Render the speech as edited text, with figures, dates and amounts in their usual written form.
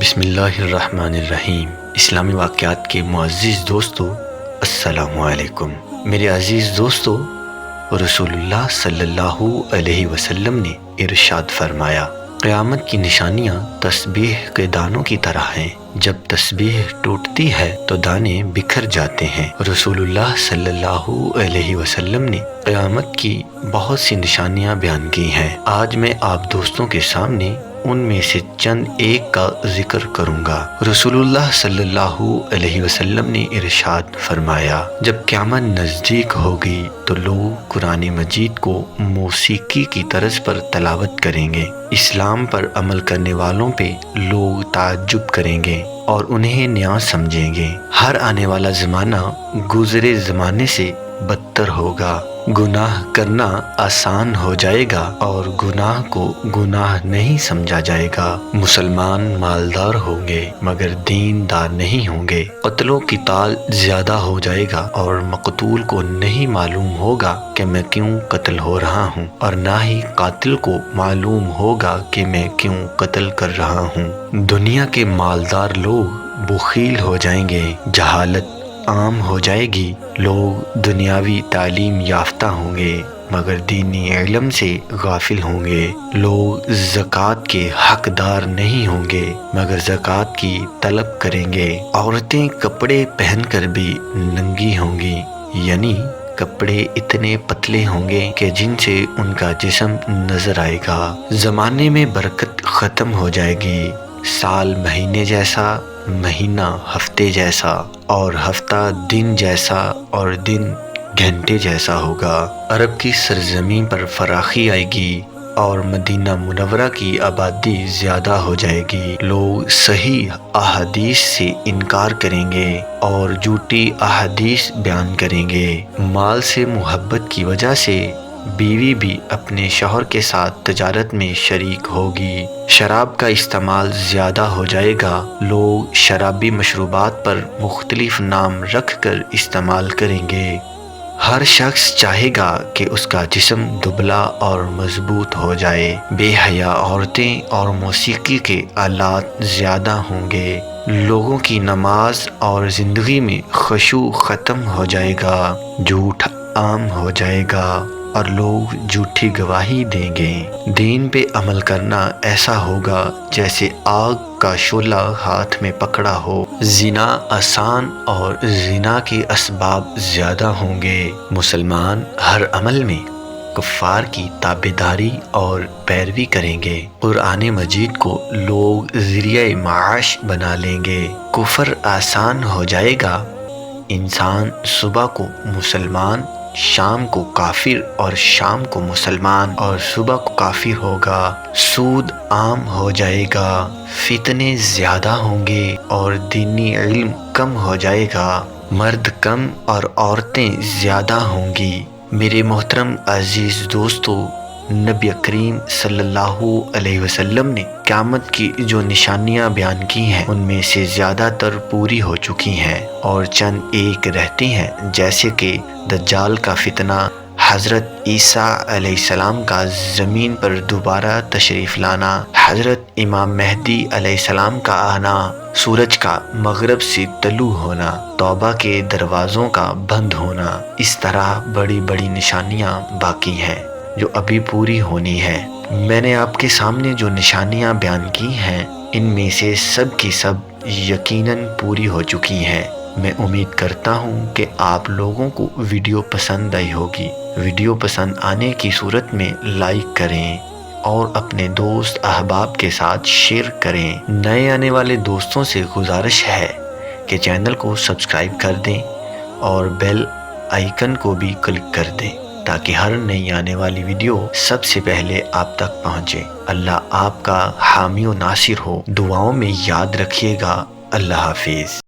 بسم اللہ الرحمن الرحیم۔ اسلامی واقعات کے معزز دوستو، السلام علیکم۔ میرے عزیز دوستو، رسول اللہ صلی اللہ علیہ وسلم نے ارشاد فرمایا، قیامت کی نشانیاں تسبیح کے دانوں کی طرح ہیں، جب تسبیح ٹوٹتی ہے تو دانے بکھر جاتے ہیں۔ رسول اللہ صلی اللہ علیہ وسلم نے قیامت کی بہت سی نشانیاں بیان کی ہیں۔ آج میں آپ دوستوں کے سامنے ان میں سے چند ایک کا ذکر کروں گا۔ رسول اللہ صلی اللہ علیہ وسلم نے ارشاد فرمایا، جب قیامت نزدیک ہوگی تو لوگ قرآن مجید کو موسیقی کی طرز پر تلاوت کریں گے۔ اسلام پر عمل کرنے والوں پہ لوگ تعجب کریں گے اور انہیں نیا سمجھیں گے۔ ہر آنے والا زمانہ گزرے زمانے سے بدتر ہوگا۔ گناہ کرنا آسان ہو جائے گا اور گناہ کو گناہ نہیں سمجھا جائے گا۔ مسلمان مالدار ہوں گے مگر دیندار نہیں ہوں گے۔ قتل و قتال زیادہ ہو جائے گا اور مقتول کو نہیں معلوم ہوگا کہ میں کیوں قتل ہو رہا ہوں، اور نہ ہی قاتل کو معلوم ہوگا کہ میں کیوں قتل کر رہا ہوں۔ دنیا کے مالدار لوگ بخیل ہو جائیں گے، جہالت عام ہو جائے گی، لوگ دنیاوی تعلیم یافتہ ہوں گے مگر دینی علم سے غافل ہوں گے، لوگ زکوٰۃ کے حقدار نہیں ہوں گے مگر زکوٰۃ کی طلب کریں گے، عورتیں کپڑے پہن کر بھی ننگی ہوں گی، یعنی کپڑے اتنے پتلے ہوں گے کہ جن سے ان کا جسم نظر آئے گا۔ زمانے میں برکت ختم ہو جائے گی، سال مہینے جیسا، مہینہ ہفتے جیسا، اور ہفتہ دن جیسا، اور دن گھنٹے جیسا ہوگا۔ عرب کی سرزمین پر فراخی آئے گی اور مدینہ منورہ کی آبادی زیادہ ہو جائے گی۔ لوگ صحیح احادیث سے انکار کریں گے اور جھوٹی احادیث بیان کریں گے۔ مال سے محبت کی وجہ سے بیوی بھی اپنے شوہر کے ساتھ تجارت میں شریک ہوگی۔ شراب کا استعمال زیادہ ہو جائے گا، لوگ شرابی مشروبات پر مختلف نام رکھ کر استعمال کریں گے۔ ہر شخص چاہے گا کہ اس کا جسم دبلا اور مضبوط ہو جائے۔ بے حیا عورتیں اور موسیقی کے آلات زیادہ ہوں گے، لوگوں کی نماز اور زندگی میں خشوع ختم ہو جائے گا، جھوٹ عام ہو جائے گا اور لوگ جھوٹی گواہی دیں گے۔ دین پہ عمل کرنا ایسا ہوگا جیسے آگ کا شعلہ ہاتھ میں پکڑا ہو۔ زنا آسان اور زنا کے اسباب زیادہ ہوں گے۔ مسلمان ہر عمل میں کفار کی تابعداری اور پیروی کریں گے۔ قرآن مجید کو لوگ ذریعہ معاش بنا لیں گے۔ کفر آسان ہو جائے گا، انسان صبح کو مسلمان، شام کو کافر، اور شام کو مسلمان اور صبح کو کافر ہوگا۔ سود عام ہو جائے گا، فتنے زیادہ ہوں گے اور دینی علم کم ہو جائے گا۔ مرد کم اور عورتیں زیادہ ہوں گی۔ میرے محترم عزیز دوستو، نبی کریم صلی اللہ علیہ وسلم نے قیامت کی جو نشانیاں بیان کی ہیں ان میں سے زیادہ تر پوری ہو چکی ہیں اور چند ایک رہتی ہیں، جیسے کہ دجال کا فتنہ، حضرت عیسیٰ علیہ السلام کا زمین پر دوبارہ تشریف لانا، حضرت امام مہدی علیہ السلام کا آنا، سورج کا مغرب سے طلوع ہونا، توبہ کے دروازوں کا بند ہونا۔ اس طرح بڑی بڑی نشانیاں باقی ہیں جو ابھی پوری ہونی ہے۔ میں نے آپ کے سامنے جو نشانیاں بیان کی ہیں ان میں سے سب کی سب یقیناً پوری ہو چکی ہیں۔ میں امید کرتا ہوں کہ آپ لوگوں کو ویڈیو پسند آئی ہوگی۔ ویڈیو پسند آنے کی صورت میں لائک کریں اور اپنے دوست احباب کے ساتھ شیئر کریں۔ نئے آنے والے دوستوں سے گزارش ہے کہ چینل کو سبسکرائب کر دیں اور بیل آئیکن کو بھی کلک کر دیں تاکہ ہر نئی آنے والی ویڈیو سب سے پہلے آپ تک پہنچے۔ اللہ آپ کا حامی و ناصر ہو۔ دعاؤں میں یاد رکھیے گا۔ اللہ حافظ۔